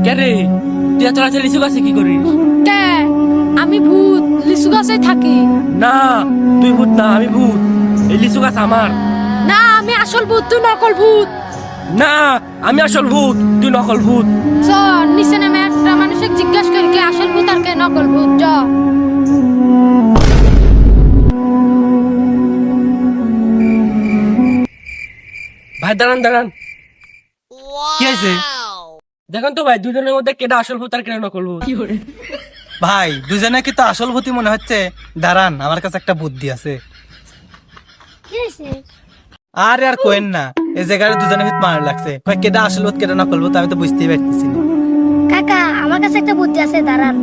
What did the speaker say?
কে রে, তুই এত রাতে লিচু গাছে কি করিস? কে? আমি ভূত, লিচু গাছে থাকি। না, তুই ভূত না, আমি ভূত। এই লিচু গাছ আমার। না, আমি আসল ভূত, তুই নকল ভূত। না, আমি আসল ভূত, তুই নকল ভূত। চল নিচে নেমে একটা মানুষকে জিজ্ঞাসা করি কে আসল ভূত আর কে নকল ভূত। চ। ভাই দাঁড়ান দাঁড়ান, কি হয়েছে? দেখুন তো ভাই, দুজনের মধ্যে কেটা আসল ভূত আর কেটা নকল ভূত? ভাই দুজনে কি তো আসল ভূতি মনে হচ্ছে। দাঁড়ান, আমার কাছে একটা বুদ্ধি আছে। আরে আর কোয়েন না, এই জায়গায় দুজনে হিত মার লাগছে। কয় কেটা আসল ভূত কেটা নকল ভূত আমি তো বুঝতেই পারতেছি না। কাকা আমার কাছে একটা বুদ্ধি আছে, দাঁড়ান।